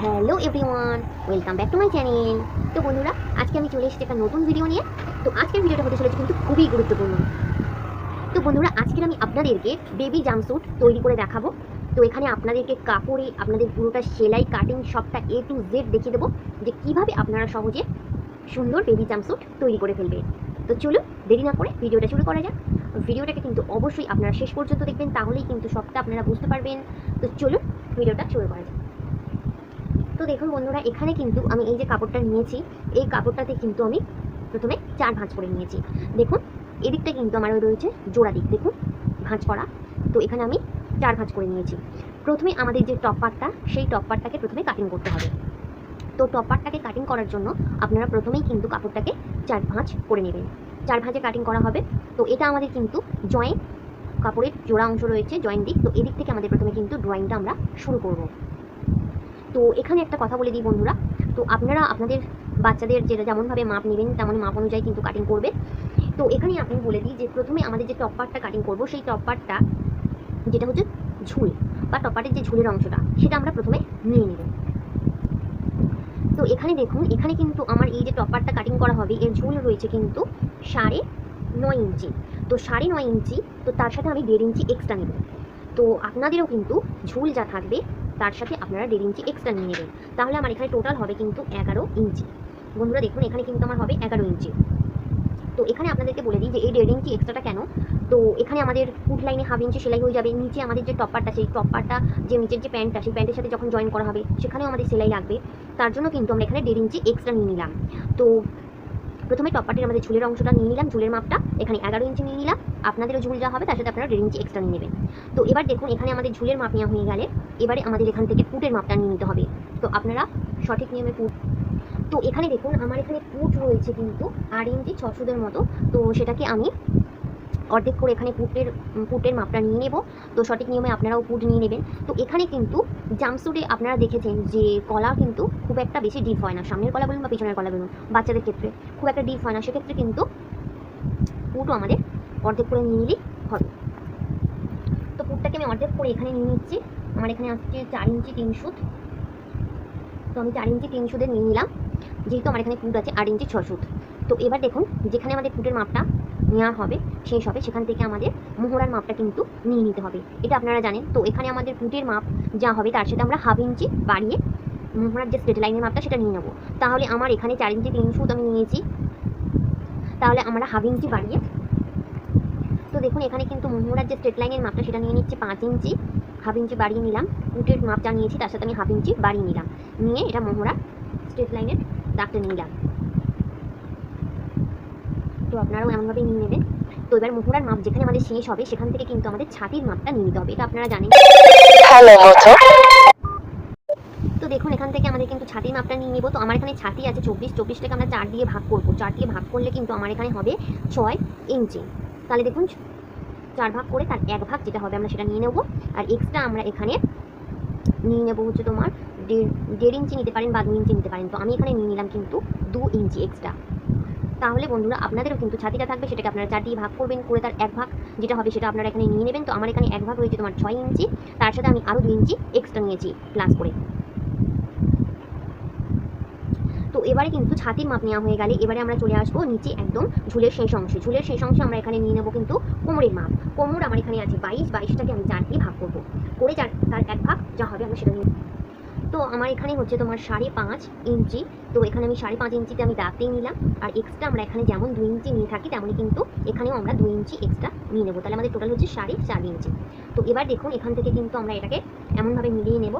Hello everyone, welcome back to my channel. তো বন্ধুরা, আজকে আমি চলে এসেছি একটা নতুন ভিডিও নিয়ে। তো আজকের ভিডিওটা হতে চলেছে কিন্তু খুবই গুরুত্বপূর্ণ। তো বন্ধুরা, আজকের আমি আপনাদেরকে বেবি জাম্পস্যুট তৈরি করে দেখাবো। তো এখানে আপনাদেরকে কাপড়ে আপনাদের পুরোটা সেলাই কাটিং সবটা A to Z দেখিয়ে দেবো যে কীভাবে আপনারা সহজে সুন্দর বেবি জাম্পস্যুট তৈরি করে ফেলবে। তো চলুন দেরি না করে ভিডিওটা শুরু করা যাক। ভিডিওটাকে কিন্তু অবশ্যই আপনারা শেষ পর্যন্ত দেখবেন, তাহলেই কিন্তু সবটা আপনারা বুঝতে পারবেন। তো চলুন ভিডিওটা শুরু করা যাক। তো দেখুন বন্ধুরা, এখানে কিন্তু আমি এই যে কাপড়টা নিয়েছি, এই কাপড়টাতে কিন্তু আমি প্রথমে 4 ভাঁজ করে নিয়েছি। দেখুন এদিকটা কিন্তু আমার রয়েছে জোড়া দিক, দেখুন ভাঁজ করা। তো এখানে আমি 4 ভাঁজ করে নিয়েছি। প্রথমে আমাদের যে টপ পার্টটা, সেই টপ পার্টটাকে প্রথমে কাটিং করতে হবে। তো টপ পার্টটাকে কাটিং করার জন্য আপনারা প্রথমেই কিন্তু কাপড়টাকে 4 ভাঁজ করে নেবেন। 4 ভাঁজে কাটিং করা হবে। তো এটা আমাদের কিন্তু জয়েন্ট, কাপড়ের জোড়া অংশ রয়েছে জয়েন্ট দিক। তো এদিক থেকে আমাদের প্রথমে কিন্তু ড্রয়িংটা আমরা শুরু করব। তো এখানে একটা কথা বলে দিই বন্ধুরা, তো আপনারা আপনাদের বাচ্চাদের যেমনভাবে মাপ নেবেন তেমনই মাপ অনুযায়ী কিন্তু কাটিং করবে। তো এখানে আপনি বলে দিই যে প্রথমে আমাদের যে টপ পার্টটা কাটিং করব, সেই টপ পার্টটা যেটা হচ্ছে ঝুল বা টপ পার্টের যে ঝুলের অংশটা, সেটা আমরা প্রথমে নিয়ে নেব। তো এখানে দেখুন, এখানে কিন্তু আমার এই যে টপ পার্টটা কাটিং করা হবে, এর ঝুল রয়েছে কিন্তু 9.5 ইঞ্চি। তো 9.5 ইঞ্চি, তো তার সাথে আমি 1.5 ইঞ্চি এক্সট্রা নেব। তো আপনাদেরও কিন্তু ঝুল যা থাকবে তার সাথে আপনারা 1.5 ইঞ্চি এক্সট্রা নিয়ে নেবেন। তাহলে আমার এখানে টোটাল হবে কিন্তু 11 ইঞ্চি। বন্ধুরা দেখুন, এখানে কিন্তু আমার হবে 11 ইঞ্চি। তো এখানে আপনাদেরকে বলে দিই যে এই 1.5 ইঞ্চি এক্সট্রাটা কেন। তো এখানে আমাদের ফুট লাইনে 1/2 ইঞ্চি সেলাই হয়ে যাবে। নিচে আমাদের যে টপ পার্টটা, সেই টপ পার্টটা যে নিচের যে প্যান্টটা, সেই প্যান্টের সাথে যখন জয়েন করা হবে সেখানেও আমাদের সেলাই লাগবে। তার জন্য কিন্তু আমরা এখানে 1.5 ইঞ্চি এক্সট্রা নিয়ে নিলাম। তো প্রথমে টপ পার্টের আমাদের ঝুলের অংশটা নিয়ে নিলাম, ঝুলের মাপটা এখানে 11 ইঞ্চি নিয়ে নিলাম। আপনাদেরও ঝুল যা হবে তার সাথে আপনারা 1.5 ইঞ্চি এক্সট্রা নিয়ে নেবেন। তো এবার দেখুন, এখানে আমাদের ঝুলের মাপ নেওয়া হয়ে গেলে এবারে আমাদের এখান থেকে ফুটের মাপটা নিয়ে নিতে হবে। তো আপনারা সঠিক নিয়মে ফুট, তো এখানে দেখুন আমার এখানে ফুট রয়েছে কিন্তু 8 ইঞ্চি 6 সুদের মতো। তো সেটাকে আমি অর্ধেক করে এখানে ফুটের মাপটা নিয়ে নেব। তো সঠিক নিয়মে আপনারাও ফুট নিয়ে নেবেন। তো এখানে কিন্তু জাম্পস্যুটে আপনারা দেখেছেন যে গলা কিন্তু খুব একটা বেশি ডিপ হয় না, সামনের গলা বলুন বা পিছনের গলা বলুন, বাচ্চাদের ক্ষেত্রে খুব একটা ডিপ হয় না। সেক্ষেত্রে কিন্তু ফুটও আমাদের অর্ধেক করে নিয়ে নিলেই হবে। তো ফুটটাকে আমি অর্ধেক করে এখানে নিয়ে নিচ্ছি। আমার এখানে আসছে 4 ইঞ্চি 3 সুত। তো আমি 4 ইঞ্চি 3 সুদের নিয়ে নিলাম, যেহেতু আমার এখানে ফুট আছে 8 ইঞ্চি 6 সুত। তো এবার দেখুন, যেখানে আমাদের ফুটের মাপটা নেওয়া হবে শেষ হবে, সেখান থেকে আমাদের মোহরার মাপটা কিন্তু নিয়ে নিতে হবে। এটা আপনারা জানেন। তো এখানে আমাদের ফুটের মাপ যা হবে তার সাথে আমরা 1/2 ইঞ্চি বাড়িয়ে মোহরার যে স্ট্রেট লাইনের মাপটা সেটা নিয়ে নেব। তাহলে আমার এখানে 4 ইঞ্চি 3 সুত আমি নিয়েছি, তাহলে আমরা 1/2 ইঞ্চি বাড়িয়ে, তো দেখুন এখানে কিন্তু মোহরার যে স্ট্রেট লাইনের মাপটা সেটা নিয়ে নিচ্ছে 5 ইঞ্চি। 1/2 ইঞ্চি বাড়িয়ে নিলাম, ফুটের মাপ যা নিয়েছি তার সাথে আমি 1/2 ইঞ্চি বাড়িয়ে নিলাম, নিয়ে এটা মোহরার স্ট্রেট লাইনের দাগটা নিলাম। তো আপনারাও এমনভাবে নিয়ে নেবেন। তো এবার মোহরার মাপ যেখানে আমাদের শেষ হবে সেখান থেকে কিন্তু আমাদের ছাতির মাপটা নিয়ে নিতে হবে, এটা আপনারা জানেন। তো দেখুন এখান থেকে আমাদের কিন্তু ছাতির মাপটা নিয়ে নেব। তো আমার এখানে ছাতি আছে 24, 24টাকে আমরা 4 দিয়ে ভাগ করব। 4 দিয়ে ভাগ করলে কিন্তু আমার এখানে হবে 6 ইঞ্চি। তাহলে দেখুন 4 ভাগ করে তার 1 ভাগ যেটা হবে আমরা সেটা নিয়ে নেব। আর এক্সট্রা আমরা এখানে নিয়ে নেব হচ্ছে তোমার 1.5 ইঞ্চি নিতে পারেন বা 2 ইঞ্চি নিতে পারেন। তো আমি এখানে নিয়ে নিলাম কিন্তু 2 ইঞ্চি এক্সট্রা। তাহলে বন্ধুরা আপনাদেরও কিন্তু ছাতিটা থাকবে, সেটাকে আপনারা 4 দিয়ে ভাগ করবেন, করে তার 1 ভাগ যেটা হবে সেটা আপনারা এখানে নিয়ে নেবেন। তো আমার এখানে 1 ভাগ হয়েছে তোমার 6 ইঞ্চি, তার সাথে আমি আরও 2 ইঞ্চি এক্সট্রা নিয়েছি প্লাস করে। তো এবারে কিন্তু ছাতির মাপ নেওয়া হয়ে গেলে এবারে আমরা চলে আসবো নিচে একদম ঝুলের শেষ অংশে। ঝুলের শেষ অংশে আমরা এখানে নিয়ে নেবো কিন্তু কোমরের মাপ। কোমর আমার এখানে আছে 22, 22টাকে আমি 4 দিয়ে ভাগ করবো, করে তার 1 ভাগ যা হবে আমরা সেটা নিয়ে। তো আমার এখানে হচ্ছে তোমার 5.5 ইঞ্চি। তো এখানে আমি 5.5 ইঞ্চিতে আমি দাগতেই নিলাম। আর এক্সট্রা আমরা এখানে যেমন 2 ইঞ্চি নিয়ে থাকি তেমনই কিন্তু এখানেও আমরা 2 ইঞ্চি এক্সট্রা নিয়ে নেবো। তাহলে আমাদের টোটাল হচ্ছে 4.5 ইঞ্চি। তো এবার দেখুন এখান থেকে কিন্তু আমরা এটাকে এমনভাবে মিলিয়ে নেব।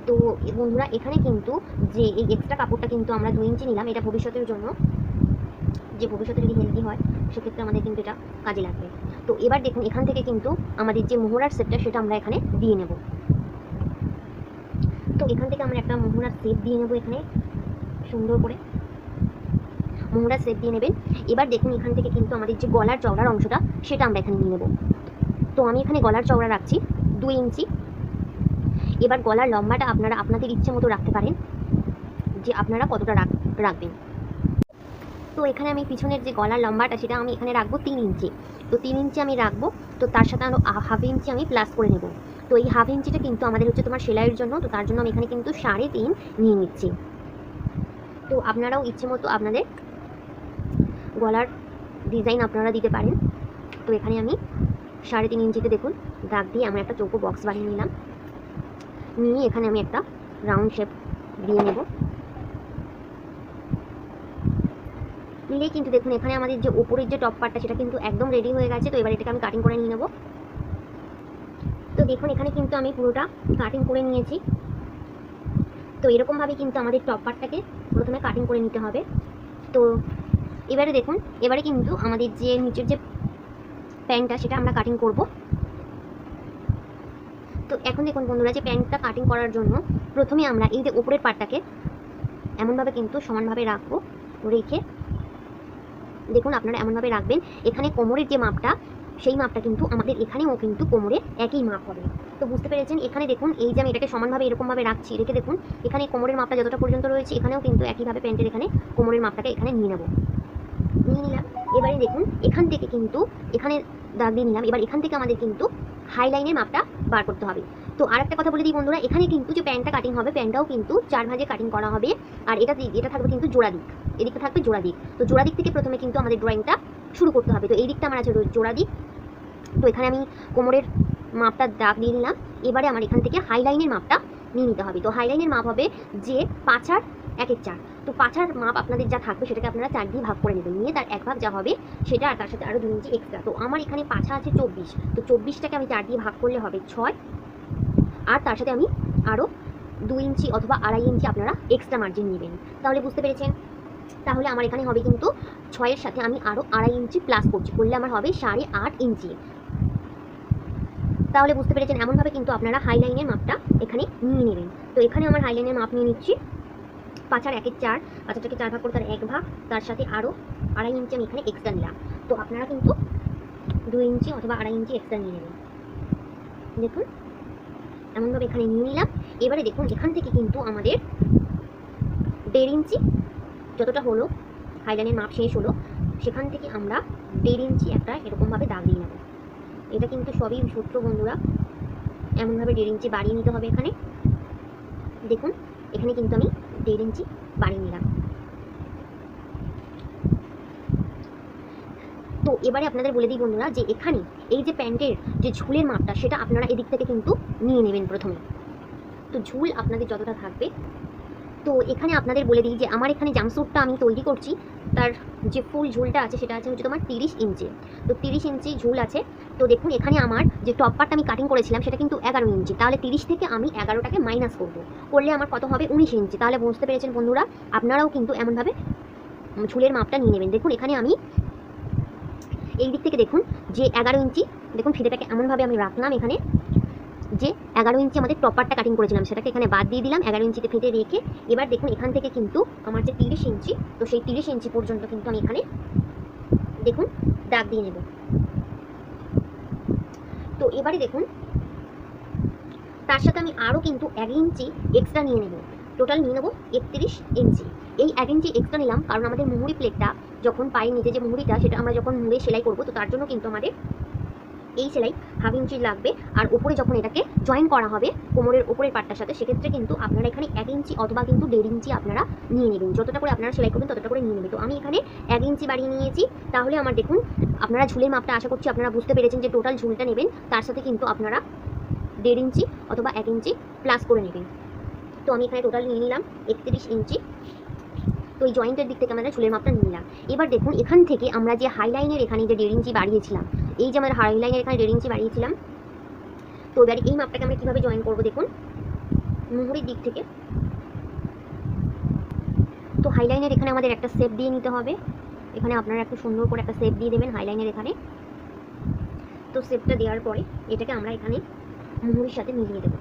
তো বন্ধুরা এখানে কিন্তু যে এই এক্সট্রা কাপড়টা কিন্তু আমরা 2 ইঞ্চি নিলাম, এটা ভবিষ্যতের জন্য, যে ভবিষ্যতে যদি হেলদি হয় সেক্ষেত্রে আমাদের কিন্তু এটা কাজে লাগবে। তো এবার দেখুন এখান থেকে কিন্তু আমাদের যে মোহরার সেটটা সেটা আমরা এখানে দিয়ে নেব। তো এখান থেকে আমরা একটা মোহরার সেট দিয়ে নেব, এখানে সুন্দর করে মোহরার সেট দিয়ে নেবেন। এবার দেখুন এখান থেকে কিন্তু আমাদের যে গলার চওড়ার অংশটা সেটা আমরা এখানে নিয়ে নেব। তো আমি এখানে গলার চওড়া রাখছি 2 ইঞ্চি। এবার গলার লম্বাটা আপনারা আপনাদের ইচ্ছে মতো রাখতে পারেন যে আপনারা কতটা রাখবেন। তো এখানে আমি পিছনের যে গলার লম্বাটা সেটা আমি এখানে রাখবো 3 ইঞ্চি। তো 3 ইঞ্চি আমি রাখবো। তো তার সাথে আরও 1/2 ইঞ্চি আমি প্লাস করে নেব। তো তো এই হাফ ইঞ্চিটা কিন্তু আমাদের হচ্ছে তোমার সেলাইয়ের জন্য, তো তার জন্য আমি এখানে কিন্তু 3.5 নিয়ে নিচ্ছি। তো আপনারাও ইচ্ছে মতো আপনাদের গলার ডিজাইন আপনারা দিতে পারেন। তো এখানে আমি 3.5 ইঞ্চিতে দেখুন দাগ দিয়ে আমার একটা চৌকো বক্স বানিয়ে নিলাম, নিয়ে এখানে আমি একটা রাউন্ড শেপ দিয়ে নেব। নিলেই কিন্তু দেখুন এখানে আমাদের যে উপরের যে টপ পার্টটা সেটা কিন্তু একদম রেডি হয়ে গেছে। তো এবার এটাকে আমি কাটিং করে নিয়ে নেব। তো দেখুন এখানে কিন্তু আমি পুরোটা কাটিং করে নিয়েছি। তো এরকমভাবে কিন্তু আমাদের টপ পার্টটাকে প্রথমে কাটিং করে নিতে হবে। তো এবারে দেখুন, এবারে কিন্তু আমাদের যে নিচের যে প্যান্টটা সেটা আমরা কাটিং করব। তো এখন দেখুন বন্ধুরা, যে প্যান্টটা কাটিং করার জন্য প্রথমে আমরা এই যে উপরের পার্টটাকে এমনভাবে কিন্তু সমানভাবে রাখবো। রেখে দেখুন আপনারা এমনভাবে রাখবেন, এখানে কোমরের যে মাপটা সেই মাপটা কিন্তু আমাদের এখানেও কিন্তু কোমরে একই মাপ হবে। তো বুঝতে পেরেছেন, এখানে দেখুন এই যে আমি এটাকে সমানভাবে এরকমভাবে রাখছি, রেখে দেখুন এখানে কোমরের মাপটা যতটা পর্যন্ত রয়েছে এখানেও কিন্তু একইভাবে প্যান্টের এখানে কোমরের মাপটাকে এখানে নিয়ে নেব। নিয়ে নিলাম। এবারে দেখুন এখান থেকে কিন্তু এখানে দাগ দিয়ে নিলাম। এবার এখান থেকে আমাদের কিন্তু হাইলাইনের মাপটা বার করতে হবে। তো আরেকটা কথা বলে দিই বন্ধুরা, এখানে কিন্তু যে প্যান্টটা কাটিং হবে, প্যান্টটাও কিন্তু 4 ভাঁজে কাটিং করা হবে। আর এটা থাকবে কিন্তু জোড়া দিক, এদিকটা থাকবে জোড়া দিক। তো জোড়া দিক থেকে প্রথমে কিন্তু আমাদের ড্রয়িংটা শুরু করতে হবে। তো এই দিকটা আমার আছে জোড়া দিক। তো এখানে আমি কোমরের মাপটা দাগ দিয়ে নিলাম। এবারে আমার এখান থেকে হাইলাইনের মাপটা নিয়ে নিতে হবে। তো হাইলাইনের মাপ হবে যে 5 আর 1/4। তো 5 আর মাপ আপনাদের যা থাকবে সেটাকে আপনারা 4 দিয়ে ভাগ করে নেবেন, নিয়ে তার 1 ভাগ যা হবে সেটা, আর তার সাথে আরও 2 ইঞ্চি এক্সট্রা। তো আমার এখানে 5 আছে 24। তো 24টাকে আমি 4 দিয়ে ভাগ করলে হবে 6, আর তার সাথে আমি আরও 2 ইঞ্চি অথবা 2.5 ইঞ্চি আপনারা এক্সট্রা মার্জিন নেবেন। তাহলে বুঝতে পেরেছেন, তাহলে আমার এখানে হবে কিন্তু 6-এর সাথে আমি আরও 2.5 ইঞ্চি প্লাস করছি, করলে আমার হবে 8.5 ইঞ্চি। তাহলে বুঝতে পেরেছেন, এমনভাবে কিন্তু আপনারা হাইলাইনের মাপটা এখানে নিয়ে নেবেন। তো এখানে আমার হাইলাইনের মাপ নিয়ে নিচ্ছি 5 আর 1/4। 5টাকে 4 ভাগ করে তার 1 ভাগ, তার সাথে আরও 2.5 ইঞ্চি আমি এখানে এক্সট্রা নিলাম। তো আপনারা কিন্তু 2 ইঞ্চি অথবা 2.5 ইঞ্চি এক্সট্রা নিয়ে নেবেন। দেখুন এমনভাবে এখানে নিয়ে নিলাম। এবারে দেখুন এখান থেকে কিন্তু আমাদের 1.5 ইঞ্চি যতটা হলো হাইলাইনের মাপ শেষ হলো, সেখান থেকে আমরা 1.5 ইঞ্চি একটা এরকমভাবে দাগ দিয়ে নেব। এটা কিন্তু সবই সূত্র বন্ধুরা, এমনভাবে 1.5 ইঞ্চি বাড়িয়ে নিতে হবে। এখানে দেখুন এখানে কিন্তু আমি 1.5 ইঞ্চি বাড়িয়ে নিলাম। তো এবারে আপনাদের বলে দিই বন্ধুরা, যে এখানে এই যে প্যান্টের যে ঝুলের মাপটা সেটা আপনারা এদিক থেকে কিন্তু নিয়ে নেবেন প্রথমে। তো ঝুল আপনাদের যতটা থাকবে, তো এখানে আপনাদের বলে দিই যে আমার এখানে জাম্পস্যুটটা আমি তৈরি করছি, তার যে ফুল ঝুলটা আছে সেটা আছে হচ্ছে তোমার 30 ইঞ্চি। তো 30 ইঞ্চি ঝুল আছে। তো দেখুন এখানে আমার যে টপ পার্টটা আমি কাটিং করেছিলাম সেটা কিন্তু 11 ইঞ্চি। তাহলে 30 থেকে আমি 11টাকে মাইনাস করব, করলে আমার কত হবে 19 ইঞ্চি। তাহলে বুঝতে পেরেছেন বন্ধুরা, আপনারাও কিন্তু এমনভাবে ঝুলের মাপটা নিয়ে নেবেন। দেখুন এখানে আমি এই দিক থেকে দেখুন যে 11 ইঞ্চি, দেখুন ফিতেটাকে এমনভাবে আমি রাখলাম, এখানে যে 11 ইঞ্চি আমাদের টপ পার্টটা কাটিং করেছিলাম সেটাকে এখানে বাদ দিয়ে দিলাম, 11 ইঞ্চিতে ফিতে রেখে এবার দেখুন এখান থেকে কিন্তু আমার যে 30 ইঞ্চি, তো সেই 30 ইঞ্চি পর্যন্ত কিন্তু আমি এখানে দেখুন দাগ দিয়ে নেব। তো এবারে দেখুন তার সাথে আমি আরও কিন্তু 1 ইঞ্চি এক্সট্রা নিয়ে নেব, টোটাল নিয়ে নেব 31 ইঞ্চি। এই 1 ইঞ্চি এক্সট্রা নিলাম কারণ আমাদের মুহুরি প্লেটটা যখন পায়ের নিচে যে মুহুরিটা সেটা আমরা যখন মুড়ে সেলাই করব, তো তার জন্য কিন্তু আমাদের এই সেলাই হাফ ইঞ্চি লাগবে। আর ওপরে যখন এটাকে জয়েন করা হবে কোমরের ওপরের পাটটার সাথে, সেক্ষেত্রে কিন্তু আপনারা এখানে 1 ইঞ্চি অথবা কিন্তু 1.5 ইঞ্চি আপনারা নিয়ে নেবেন, যতটা করে আপনারা সেলাই করবেন ততটা করে নিয়ে নেবেন। তো আমি এখানে 1 ইঞ্চি বাড়িয়ে নিয়েছি। তাহলে আমার দেখুন আপনারা ঝুলের মাপটা আশা করছি আপনারা বুঝতে পেরেছেন, যে টোটাল ঝুলটা নেবেন তার সাথে কিন্তু আপনারা 1.5 ইঞ্চি অথবা 1 ইঞ্চি প্লাস করে নেবেন। তো আমি এখানে টোটাল নিয়ে নিলাম 31 ইঞ্চি। তো এই জয়েন্টের দিক থেকে আমরা ঝুলের মাপটা নিয়ে নিলাম। এবার দেখুন এখান থেকে আমরা যে হাইলাইনের এখানে যে 1.5 ইঞ্চি বাড়িয়েছিলাম, এই যে আমরা হাইলাইনের এখানে 1.5 ইঞ্চি বাড়িয়েছিলাম, তো এবার এই মাপটাকে আমরা কীভাবে জয়েন করবো দেখুন মুহুরির দিক থেকে। তো হাইলাইনের এখানে আমাদের একটা শেপ দিয়ে নিতে হবে, এখানে আপনারা একটু সুন্দর করে একটা শেপ দিয়ে দেবেন হাইলাইনের এখানে। তো শেপটা দেওয়ার পরে এটাকে আমরা এখানে মুহুরির সাথে মিলিয়ে দেবো।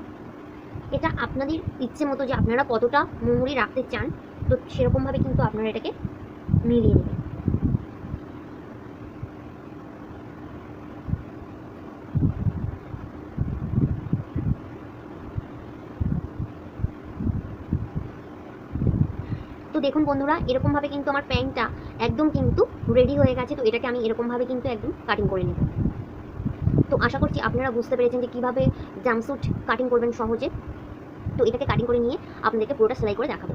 এটা আপনাদের ইচ্ছে মতো যে আপনারা কতটা মুহুরি রাখতে চান, তো সেরকমভাবে কিন্তু আপনারা এটাকে মিলিয়ে নেবেন। তো দেখুন বন্ধুরা, এরকমভাবে কিন্তু আমার প্যান্টটা একদম কিন্তু রেডি হয়ে গেছে। তো এটাকে আমি এরকমভাবে কিন্তু একদম কাটিং করে নেব। তো আশা করছি আপনারা বুঝতে পেরেছেন যে কীভাবে জাম্পস্যুট কাটিং করবেন সহজে। তো এটাকে কাটিং করে নিয়ে আপনাদেরকে পুরোটা সেলাই করে দেখাবো।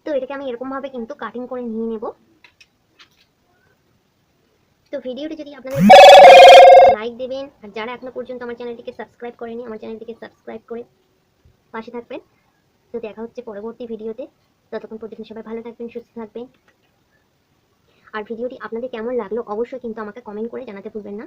তো এটাকে আমি এরকমভাবে কিন্তু কাটিং করে নিয়ে নেব। তো ভিডিওটি যদি আপনাদের লাইক দেবেন, আর যারা এখনো পর্যন্ত আমার চ্যানেলটিকে সাবস্ক্রাইব করেনি আমার চ্যানেলটিকে সাবস্ক্রাইব করে পাশে থাকবেন। তো দেখা হচ্ছে পরবর্তী ভিডিওতে। ততক্ষণ পর্যন্ত সবাই ভালো থাকবেন, সুস্থ থাকবেন। আর ভিডিওটি আপনাদের কেমন লাগলো অবশ্যই কিন্তু আমাকে কমেন্ট করে জানাতে ভুলবেন না।